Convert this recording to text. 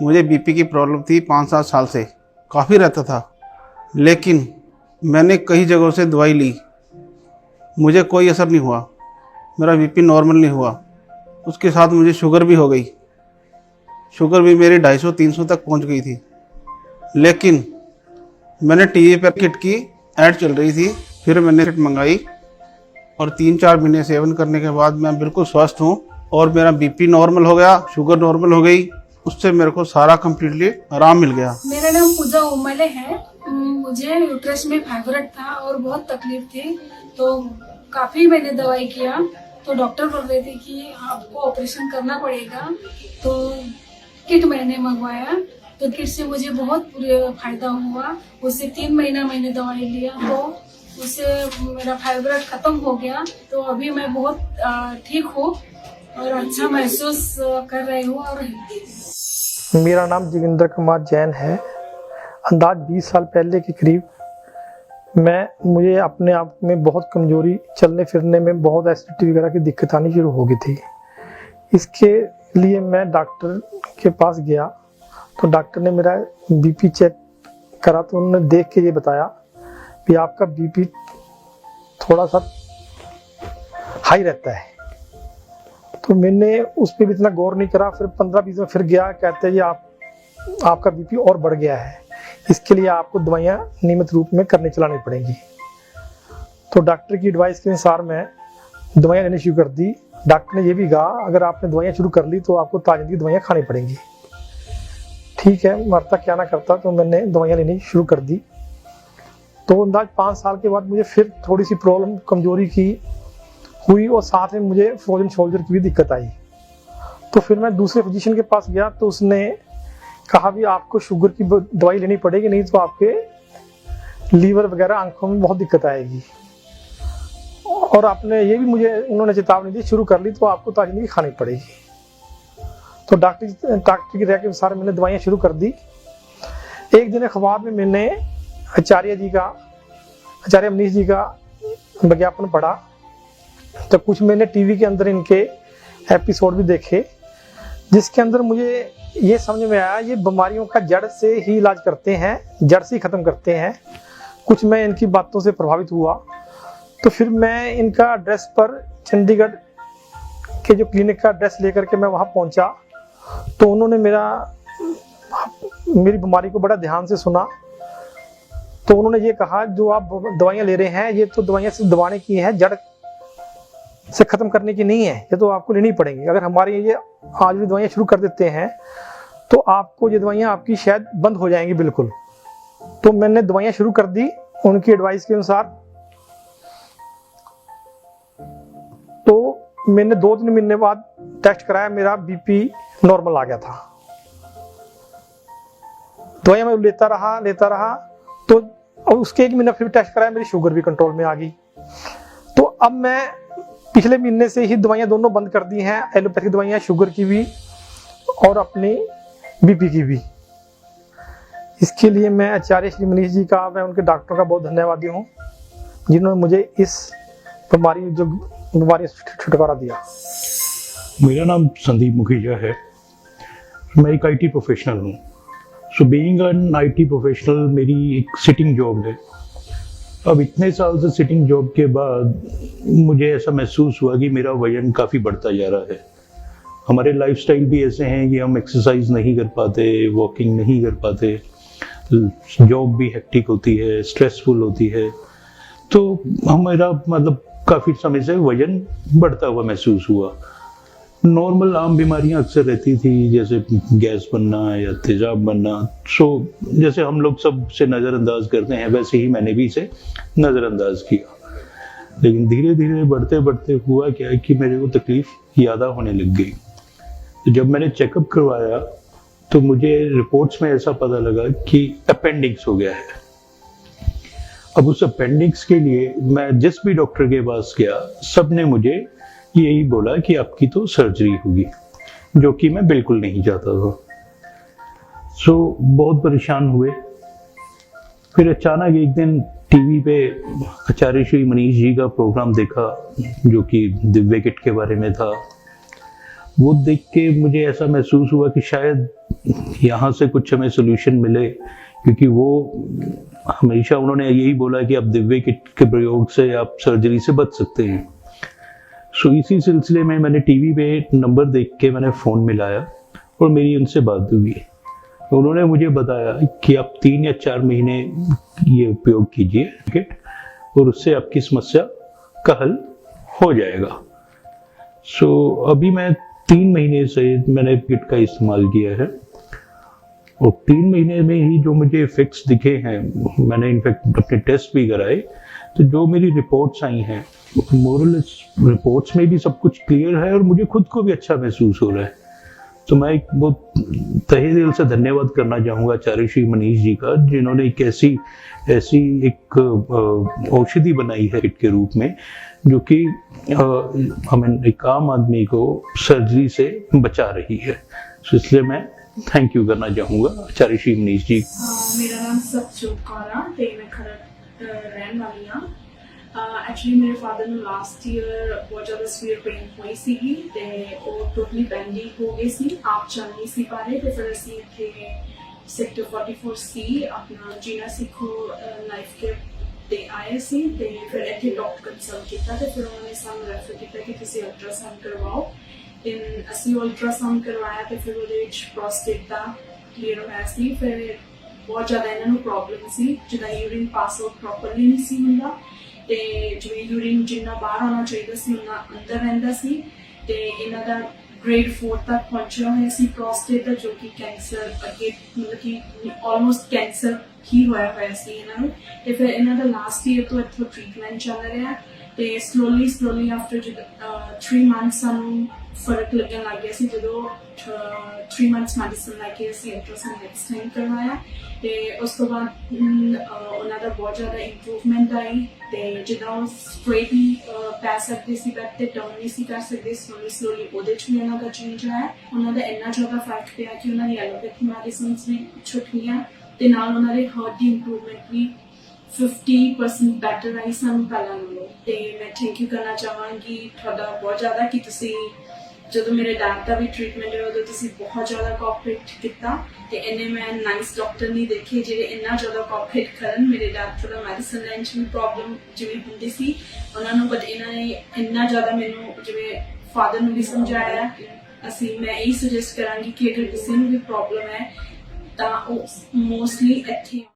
मुझे बीपी की प्रॉब्लम थी 5-7 साल से, काफ़ी रहता था, लेकिन मैंने कई जगहों से दवाई ली, मुझे कोई असर नहीं हुआ, मेरा बीपी नॉर्मल नहीं हुआ। उसके साथ मुझे शुगर भी हो गई, शुगर भी मेरी 250-300 तक पहुंच गई थी। लेकिन मैंने टीवी पर किट की ऐड चल रही थी, फिर मैंने किट मंगाई और 3-4 महीने सेवन करने के बाद मैं बिल्कुल स्वस्थ हूँ और मेरा बीपी नॉर्मल हो गया, शुगर नॉर्मल हो गई। उससे मेरे को सारा कम्प्लीटली आराम मिल गया। मेरा नाम पूजा उमले है। मुझे यूट्रस में फाइब्रोइड था और बहुत तकलीफ थी, तो काफी मैंने दवाई किया, तो डॉक्टर बोल रहे थे कि आपको ऑपरेशन करना पड़ेगा। तो किट मैंने मंगवाया, तो किट से मुझे बहुत फायदा हुआ। उससे 3 महीना मैंने दवाई लिया, तो उससे मेरा फाइब्रोइड खत्म हो गया। तो अभी मैं बहुत ठीक हूँ और अच्छा महसूस कर रही हूँ। और मेरा नाम जोगिंदर कुमार जैन है। अंदाज 20 साल पहले के करीब मुझे अपने आप में बहुत कमजोरी, चलने फिरने में बहुत एसिडिटी वगैरह की दिक्कत आनी शुरू हो गई थी। इसके लिए मैं डॉक्टर के पास गया, तो डॉक्टर ने मेरा बीपी चेक करा, तो उन्होंने देख के ये बताया कि आपका बीपी थोड़ा सा हाई रहता है। तो मैंने उस पर भी इतना गौर नहीं करा। फिर 15-20 में फिर गया, कहते हैं ये आपका बीपी और बढ़ गया है, इसके लिए आपको दवाइयाँ नियमित रूप में करने चलानी पड़ेंगी। तो डॉक्टर की एडवाइस के अनुसार मैं दवाइयाँ लेनी शुरू कर दी। डॉक्टर ने ये भी कहा अगर आपने दवाइयाँ शुरू कर ली तो आपको ताजन की दवाइयाँ खानी पड़ेंगी। ठीक है, मरता क्या ना करता, तो मैंने दवाइयाँ लेनी शुरू कर दी। तो अंदाज 5 साल के बाद मुझे फिर थोड़ी सी प्रॉब्लम, कमजोरी की हुई और साथ में मुझे फ्रोजन शोल्डर की भी दिक्कत आई। तो फिर मैं दूसरे फिजिशियन के पास गया, तो उसने कहा भी आपको शुगर की दवाई लेनी पड़ेगी, नहीं तो आपके लीवर वगैरह, आंखों में बहुत दिक्कत आएगी। और आपने ये भी मुझे उन्होंने चेतावनी दी, शुरू कर ली तो आपको ताजन की खानी पड़ेगी। तो डॉक्टर की राय के अनुसार मैंने दवाइयाँ शुरू कर दी। एक दिन अखबार में मैंने आचार्य मनीष जी का विज्ञापन पढ़ा, तो कुछ मैंने टीवी के अंदर इनके एपिसोड भी देखे, जिसके अंदर मुझे ये समझ में आया ये बीमारियों का जड़ से ही इलाज करते हैं, जड़ से ही ख़त्म करते हैं। कुछ मैं इनकी बातों से प्रभावित हुआ, तो फिर मैं इनका एड्रेस पर, चंडीगढ़ के जो क्लिनिक का एड्रेस लेकर के मैं वहाँ पहुँचा। तो उन्होंने मेरी बीमारी को बड़ा ध्यान से सुना। तो उन्होंने ये कहा जो आप दवाइयाँ ले रहे हैं, ये तो दवाइयाँ सिर्फ दबाने की हैं, जड़ से खत्म करने की नहीं है, ये तो आपको लेनी पड़ेंगी। अगर हमारी ये आज भी दवाइयाँ शुरू कर देते हैं तो आपको ये दवाइयाँ आपकी शायद बंद हो जाएंगी बिल्कुल। तो मैंने दवाइयाँ शुरू कर दी उनकी एडवाइस के अनुसार। तो मैंने 2-3 महीने बाद टेस्ट कराया, मेरा बीपी नॉर्मल आ गया था। दवाइयाँ मैं लेता रहा, तो उसके 1 महीना फिर टेस्ट कराया, मेरी शुगर भी कंट्रोल में आ गई। तो अब मैं पिछले महीने से ही दवाइयाँ दोनों बंद कर दी हैं, एलोपैथिक दवाइयाँ, शुगर की भी और अपनी बीपी की भी। इसके लिए मैं आचार्य श्री मनीष जी का, मैं उनके डॉक्टर का बहुत धन्यवादी हूँ, जिन्होंने मुझे इस बीमारी से छुटकारा दिया। मेरा नाम संदीप मुखीजा है। मैं एक IT प्रोफेशनल हूँ। So being an IT professional मेरी एक सिटिंग जॉब है। अब इतने साल से सिटिंग जॉब के बाद मुझे ऐसा महसूस हुआ कि मेरा वजन काफ़ी बढ़ता जा रहा है। हमारे लाइफस्टाइल भी ऐसे हैं कि हम एक्सरसाइज नहीं कर पाते, वॉकिंग नहीं कर पाते, जॉब भी हेक्टिक होती है, स्ट्रेसफुल होती है। तो हमारा मतलब काफ़ी समय से वजन बढ़ता हुआ महसूस हुआ। नॉर्मल आम बीमारियां अक्सर रहती थी, जैसे गैस बनना या तेजाब बनना। सो जैसे हम लोग सब से नज़रअंदाज करते हैं, वैसे ही मैंने भी इसे नज़रअंदाज किया। लेकिन धीरे धीरे बढ़ते बढ़ते हुआ क्या है कि मेरे को तकलीफ ज़्यादा होने लग गई। तो जब मैंने चेकअप करवाया तो मुझे रिपोर्ट्स में ऐसा पता लगा कि अपेंडिक्स हो गया है। अब उस अपेंडिक्स के लिए मैं जिस भी डॉक्टर के पास गया, सब ने मुझे यही बोला कि आपकी तो सर्जरी होगी, जो कि मैं बिल्कुल नहीं चाहता था। सो बहुत परेशान हुए। फिर अचानक एक दिन टीवी पे आचार्य श्री मनीष जी का प्रोग्राम देखा, जो कि दिव्य किट के बारे में था। वो देख के मुझे ऐसा महसूस हुआ कि शायद यहाँ से कुछ हमें सोल्यूशन मिले, क्योंकि वो हमेशा उन्होंने यही बोला कि आप दिव्य किट के प्रयोग से आप सर्जरी से बच सकते हैं। सो इसी सिलसिले में मैंने टीवी पे नंबर देख के मैंने फ़ोन मिलाया और मेरी उनसे बात हुई। उन्होंने मुझे बताया कि आप 3 या 4 महीने ये उपयोग कीजिए किट, और उससे आपकी समस्या का हल हो जाएगा। सो अभी मैं 3 महीने से मैंने किट का इस्तेमाल किया है और 3 महीने में ही जो मुझे इफेक्ट्स दिखे हैं, मैंने इनफैक्ट अपने टेस्ट भी कराए, तो जो मेरी रिपोर्ट्स आई हैं मोरलेस रिपोर्ट्स में भी सब कुछ क्लियर है और मुझे खुद को भी अच्छा महसूस हो रहा है। तो मैं एक बहुत तहे दिल से धन्यवाद करना चाहूँगा आचार्य श्री मनीष जी का, जिन्होंने एक ऐसी एक औषधि बनाई है किट के रूप में, जो कि हमें एक आम आदमी को सर्जरी से बचा रही है। तो इसलिए मैं थैंक यू करना चाहूँगा आचार्य श्री मनीष जी। मेरा नाम सतजोत कौर है ਤੇ ਮੈਂ ਖਰੜ ਰਹਿਣ ਵਾਲੀ ਹਾਂ। ਐਕਚੁਅਲੀ ਮੇਰੇ ਫਾਦਰ ਨੂੰ ਲਾਸਟ ਈਅਰ ਬਹੁਤ ਜ਼ਿਆਦਾ ਸਵੀਅਰ ਪੇਨ ਹੋਈ ਸੀਗੀ ਤੇ ਉਹ ਟੋਟਲੀ ਬੈਂਡੀ ਹੋ ਗਏ ਸੀ, ਆਪ ਚੱਲ ਨਹੀਂ ਸੀ ਪਾ ਰਹੇ। ਤੇ ਫਿਰ ਅਸੀਂ ਇੱਥੇ ਸੈਕਟਰ 44C ਆਪਣਾ ਜੀਣਾ ਸਿੱਖੋ ਲਾਈਫ ਕੇਅਰ ਤੇ ਆਏ ਸੀ ਤੇ ਫਿਰ ਇੱਥੇ ਡਾਕਟਰ ਕੰਸਲਟ ਕੀਤਾ ਤੇ ਫਿਰ ਉਹਨਾਂ ਨੇ ਸਾਨੂੰ ਰੈਫਰ ਕੀਤਾ ਕਿ ਤੁਸੀਂ ਅਲਟਰਾਸਾਊਂਡ ਕਰਵਾਓ। ਤੇ ਅਸੀਂ ਅਲਟਰਾਸਾਊਂਡ ਕਰਵਾਇਆ ਤੇ ਫਿਰ ਉਹਦੇ ਵਿੱਚ ਪ੍ਰੋਸਟੇਟ ਦਾ ਕਲੀਅਰ ਹੋਇਆ ਸੀ। ਫਿਰ ਬਹੁਤ ਜ਼ਿਆਦਾ ਇਹਨਾਂ ਨੂੰ ਪ੍ਰੋਬਲਮ ਸੀ, ਜਿੱਦਾਂ ਯੂਰਿਨ ਪਾਸ ਆਊਟ ਪ੍ਰੋਪਰਲੀ ਨਹੀਂ ਸੀ ਹੁੰਦਾ ਤੇ ਜਿਵੇਂ ਯੂਰਿਨ ਜਿੰਨਾ ਬਾਹਰ ਆਉਣਾ ਚਾਹੀਦਾ ਸੀ ਉਹਨਾਂ ਅੰਦਰ ਰਹਿੰਦਾ ਸੀ। ਤੇ ਇਹਨਾਂ ਦਾ ਗ੍ਰੇਡ 4 ਤੱਕ ਪਹੁੰਚਿਆ ਹੋਇਆ ਸੀ ਪ੍ਰੋਸਟੇਟ ਦਾ, ਜੋ ਕਿ ਕੈਂਸਰ ਅੱਗੇ ਮਤਲਬ ਕਿ ਆਲਮੋਸਟ ਕੈਂਸਰ ਹੀ ਹੋਇਆ ਸੀ ਇਹਨਾਂ ਨੂੰ। ਤੇ ਫਿਰ ਇਹਨਾਂ ਦਾ ਲਾਸਟ ਈਅਰ ਤੋਂ ਇੱਥੋਂ ਟ੍ਰੀਟਮੈਂਟ ਚੱਲ ਰਿਹਾ ਤੇ ਸਲੋਲੀ ਆਫਟਰ 3 ਮੰਥਸ ਸਾਨੂੰ ਫਰਕ ਲੱਗਣ ਲੱਗ ਗਿਆ ਸੀ। ਜਦੋਂ 3 ਮੰਥਸ ਮੈਡੀਸਨ ਲੈ ਕੇ ਅਸੀਂ ਅਲਟਰਾਸਾਊਂਡ ਨੈਕਸਟ ਟਾਈਮ ਕਰਵਾਇਆ ਤੇ ਉਸ ਤੋਂ ਬਾਅਦ ਉਹਨਾਂ ਦਾ ਬਹੁਤ ਜ਼ਿਆਦਾ ਇੰਪਰੂਵਮੈਂਟ ਆਈ ਤੇ ਜਿੱਦਾਂ ਉਹ ਸਟ੍ਰੇਟ ਹੀ ਪੈ ਸਕਦੇ ਸੀ ਬੈਡ ਤੇ, ਟਰਨ ਨਹੀਂ ਸੀ ਕਰ ਸਕਦੇ, ਸਲੋਲੀ ਉਹਦੇ 'ਚ ਵੀ ਉਹਨਾਂ ਦਾ ਚੇਂਜ ਆਇਆ। ਉਹਨਾਂ ਦਾ ਇੰਨਾ ਜ਼ਿਆਦਾ ਫਰਕ ਪਿਆ ਕਿ ਉਹਨਾਂ ਦੀ ਐਲੋਪੈਥੀ ਮੈਡੀਸਿਨਸ ਵੀ ਛੁੱਟ ਗਈਆਂ ਤੇ ਨਾਲ ਉਹਨਾਂ ਦੇ ਹਾਰਟ ਦੀ ਇੰਪਰੂਵਮੈਂਟ ਵੀ 50% ਬੈਟਰ ਆਈ ਸਾਨੂੰ ਪਹਿਲਾਂ ਨਾਲੋਂ। ਤੇ ਮੈਂ ਥੈਂਕ ਯੂ ਕਰਨਾ ਚਾਹਾਂਗੀ ਤੁਹਾਡਾ ਬਹੁਤ ਜ਼ਿਆਦਾ ਕਿ ਤੁਸੀਂ ਜਦੋਂ ਮੇਰੇ ਡੈਡ ਦਾ ਵੀ ਟ੍ਰੀਟਮੈਂਟ ਹੋਇਆ ਉਦੋਂ ਤੁਸੀਂ ਬਹੁਤ ਜ਼ਿਆਦਾ ਕੋਆਪਰੇਟ ਕੀਤਾ ਤੇ ਇੰਨੇ ਮੈਂ ਨਾਈਸ ਡਾਕਟਰ ਨਹੀਂ ਦੇਖੇ ਜਿਹੜੇ ਇੰਨਾ ਜ਼ਿਆਦਾ ਕੋਆਪਰੇਟ ਕਰਨ। ਮੇਰੇ ਡੈਡ ਥੋੜਾ ਮੈਡੀਸਨ ਲੈਣ 'ਚ ਵੀ ਪ੍ਰੋਬਲਮ ਜਿਵੇਂ ਹੁੰਦੀ ਸੀ ਉਹਨਾਂ ਨੂੰ, ਬਟ ਇਹਨਾਂ ਨੇ ਇੰਨਾ ਜ਼ਿਆਦਾ ਮੈਨੂੰ ਜਿਵੇਂ ਫਾਦਰ ਨੂੰ ਵੀ ਸਮਝਾਇਆ। ਮੈਂ ਇਹੀ ਸੁਜੈਸਟ ਕਰਾਂਗੀ ਕਿ ਅਗਰ ਕਿਸੇ ਨੂੰ ਵੀ ਪ੍ਰੋਬਲਮ ਹੈ ਤਾਂ ਉਹ ਮੋਸਟਲੀ ਇੱਥੇ